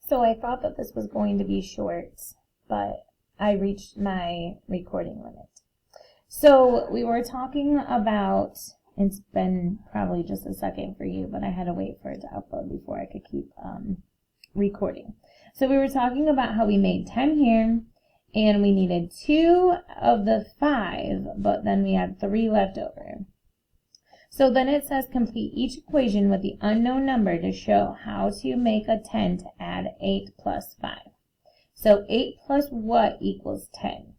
So I thought that this was going to be short, but I reached my recording limit. So we were talking about, it's been probably just a second for you, but I had to wait for it to upload before I could keep recording. So we were talking about how we made 10 here, and we needed 2 of the 5, but then we had 3 left over. So then it says complete each equation with the unknown number to show how to make a 10 to add 8 plus 5. So 8 plus what equals 10?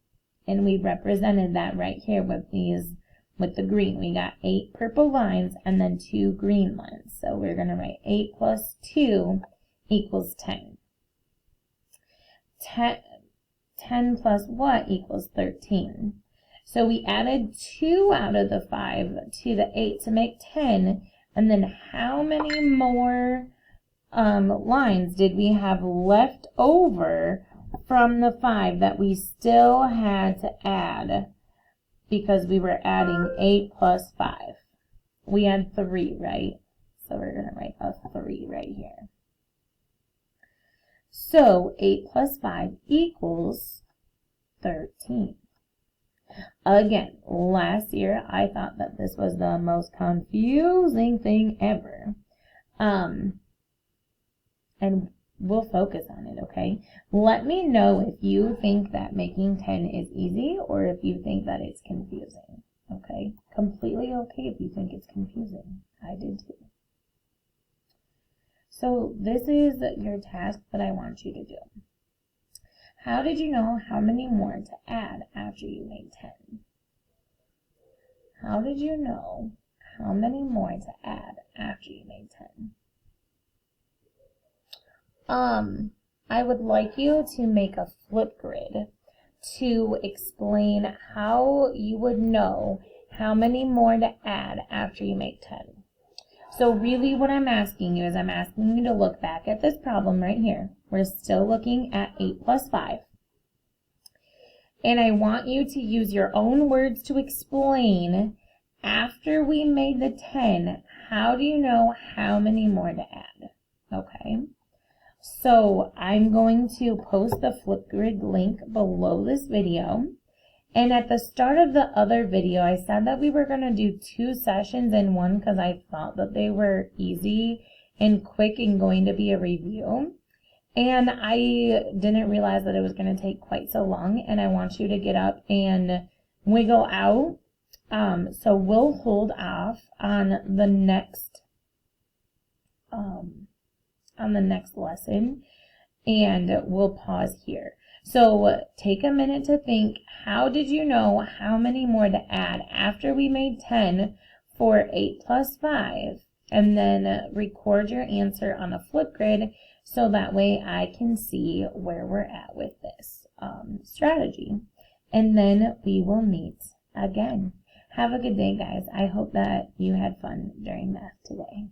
And we represented that right here with the green. We got 8 purple lines and then 2 green lines. So we're going to write 8 plus 2 equals 10. 10 plus what equals 13? So we added 2 out of the 5 to the 8 to make 10, and then how many more lines did we have left over from the 5 that we still had to add because we were adding 8 plus 5? We had 3, right? So we're going to write a 3 right here. So 8 plus 5 equals 13. Again, last year I thought that this was the most confusing thing ever. And we'll focus on it, okay? Let me know if you think that making 10 is easy or if you think that it's confusing, okay? Completely okay if you think it's confusing. I did too. So this is your task that I want you to do. How did you know how many more to add after you made 10? How did you know how many more to add after you made 10? I would like you to make a flip grid to explain how you would know how many more to add after you make 10. So really what I'm asking you is I'm asking you to look back at this problem right here. We're still looking at 8 plus 5. And I want you to use your own words to explain, after we made the 10, how do you know how many more to add? Okay. So I'm going to post the Flipgrid link below this video. And at the start of the other video, I said that we were going to do 2 sessions in one because I thought that they were easy and quick and going to be a review. And I didn't realize that it was going to take quite so long, and I want you to get up and wiggle out. So we'll hold off on the next lesson, and we'll pause here. So take a minute to think, how did you know how many more to add after we made 10 for 8 plus 5? And then record your answer on a Flipgrid so that way I can see where we're at with this strategy. And then we will meet again. Have a good day, guys. I hope that you had fun during math today.